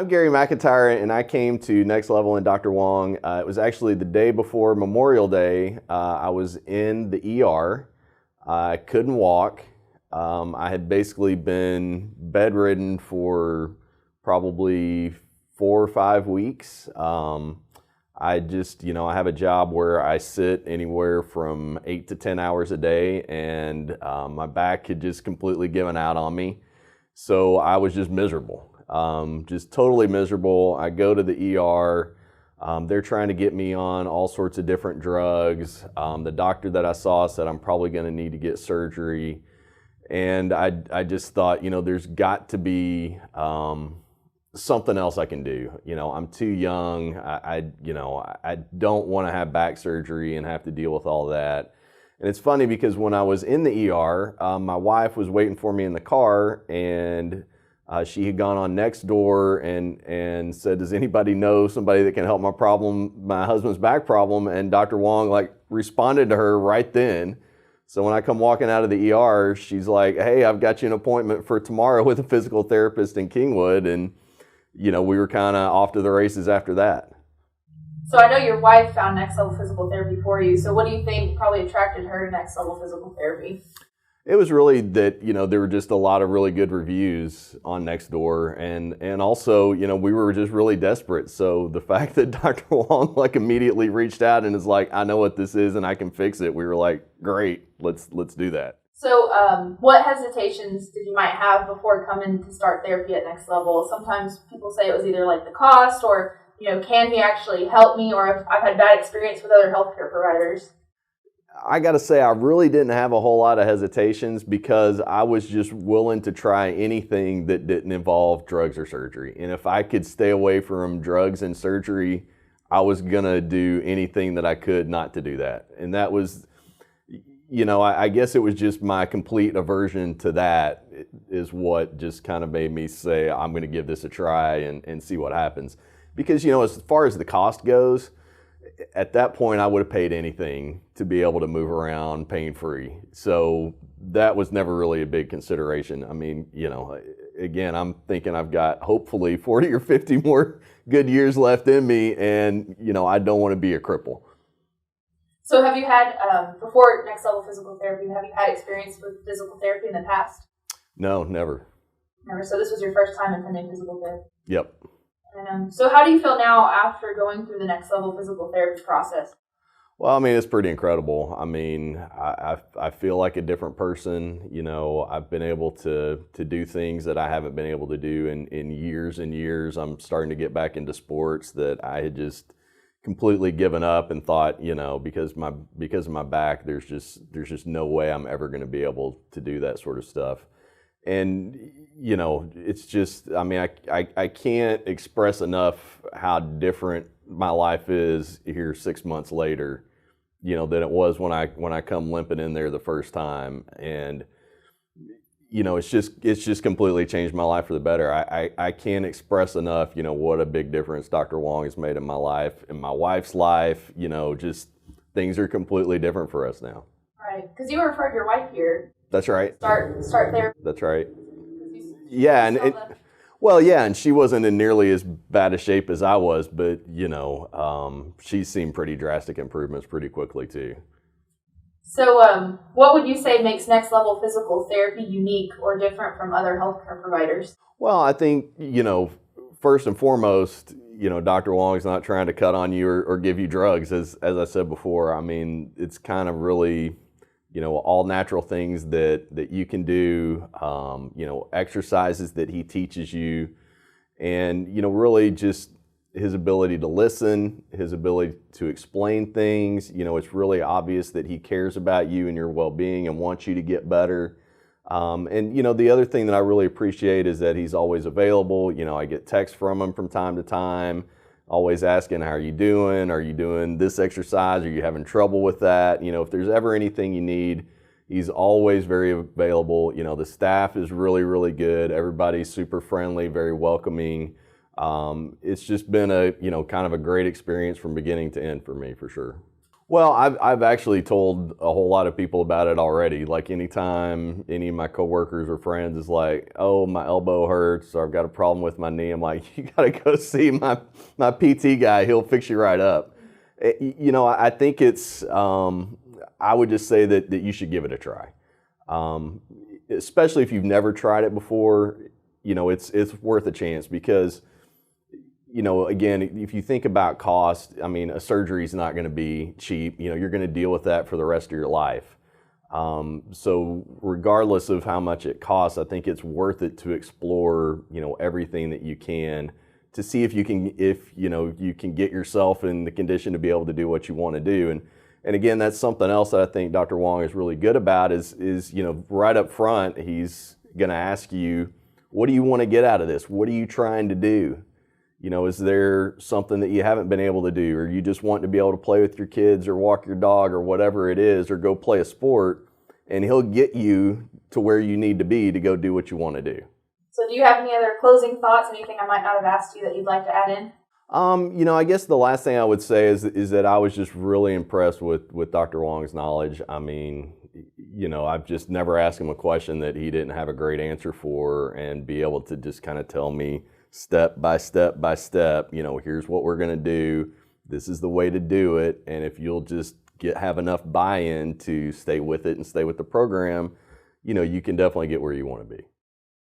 I'm Gary McIntyre, and I came to Next Level and Dr. Wong. It was actually the day before Memorial Day. I was in the ER. I couldn't walk. I had basically been bedridden for probably 4 or 5 weeks. I just, I have a job where I sit anywhere from 8 to 10 hours a day, and my back had just completely given out on me. So I was just miserable. Just totally miserable. I go to the ER. They're trying to get me on all sorts of different drugs. The doctor that I saw said I'm probably going to need to get surgery. And I just thought, there's got to be something else I can do. I'm too young. I don't want to have back surgery and have to deal with all that. And it's funny because when I was in the ER, my wife was waiting for me in the car, and she had gone on Nextdoor and said, does anybody know somebody that can help my husband's back problem? And Dr. Wong responded to her right then. So when I come walking out of the ER, she's like, hey, I've got you an appointment for tomorrow with a physical therapist in Kingwood. And, we were kind of off to the races after that. So I know your wife found Next Level Physical Therapy for you. So what do you think probably attracted her to Next Level Physical Therapy? It was really that, there were just a lot of really good reviews on Nextdoor, and also, we were just really desperate. So the fact that Dr. Wong immediately reached out and is like, I know what this is and I can fix it. We were like, great, let's do that. So what hesitations did you might have before coming to start therapy at Next Level? Sometimes people say it was either the cost or, can he actually help me, or if I've had bad experience with other healthcare providers. I got to say, I really didn't have a whole lot of hesitations because I was just willing to try anything that didn't involve drugs or surgery. And if I could stay away from drugs and surgery, I was going to do anything that I could not to do that. And that was, I guess it was just my complete aversion to that is what just kind of made me say, I'm going to give this a try and see what happens. Because, as far as the cost goes, at that point, I would have paid anything to be able to move around pain-free. So that was never really a big consideration. I mean, again, I'm thinking I've got hopefully 40 or 50 more good years left in me, and, I don't want to be a cripple. So have you had, before Next Level Physical Therapy, have you had experience with physical therapy in the past? No, never. Never. So this was your first time attending physical therapy? Yep. And, so how do you feel now after going through the Next Level Physical Therapy process? Well, I mean, it's pretty incredible. I mean, I feel like a different person. I've been able to do things that I haven't been able to do in years and years. I'm starting to get back into sports that I had just completely given up and thought, because of my back, there's just no way I'm ever going to be able to do that sort of stuff. And, it's just, I mean, I can't express enough how different my life is here 6 months later, than it was when I come limping in there the first time. And, it's just completely changed my life for the better. I can't express enough, what a big difference Dr. Wong has made in my life, in my wife's life. Just things are completely different for us now. Right, because you referred your wife here. That's right. Start therapy. That's right. Yeah, and she wasn't in nearly as bad a shape as I was, but she's seen pretty drastic improvements pretty quickly too. So, what would you say makes Next Level Physical Therapy unique or different from other healthcare providers? Well, I think first and foremost, Dr. Wong's not trying to cut on you or give you drugs, as I said before. I mean, it's kind of really all natural things that you can do, exercises that he teaches you, and, really just his ability to listen, his ability to explain things. It's really obvious that he cares about you and your well-being and wants you to get better. And, the other thing that I really appreciate is that he's always available. I get texts from him from time to time, always asking, how are you doing? Are you doing this exercise? Are you having trouble with that? If there's ever anything you need, he's always very available. The staff is really, really good. Everybody's super friendly, very welcoming. It's just been a, kind of a great experience from beginning to end for me, for sure. Well, I've actually told a whole lot of people about it already. Like anytime any of my coworkers or friends is like, "Oh, my elbow hurts," or "I've got a problem with my knee," I'm like, "You got to go see my PT guy. He'll fix you right up." You know, I think it's. I would just say that you should give it a try, especially if you've never tried it before. You know, it's worth a chance because, you know, again, if you think about cost, I mean, a surgery is not going to be cheap. You know, you're going to deal with that for the rest of your life. So regardless of how much it costs, I think it's worth it to explore, you know, everything that you can to see if you can, you know, you can get yourself in the condition to be able to do what you want to do. And again, that's something else that I think Dr. Wong is really good about is, you know, right up front, he's going to ask you, what do you want to get out of this? What are you trying to do? You know, is there something that you haven't been able to do, or you just want to be able to play with your kids or walk your dog or whatever it is, or go play a sport, and he'll get you to where you need to be to go do what you want to do. So do you have any other closing thoughts, anything I might not have asked you that you'd like to add in? You know, I guess the last thing I would say is that I was just really impressed with Dr. Wong's knowledge. I mean, you know, I've just never asked him a question that he didn't have a great answer for, and be able to just kind of tell me step by step by step, you know, here's what we're going to do. This is the way to do it. And if you'll just have enough buy-in to stay with it and stay with the program, you know, you can definitely get where you want to be.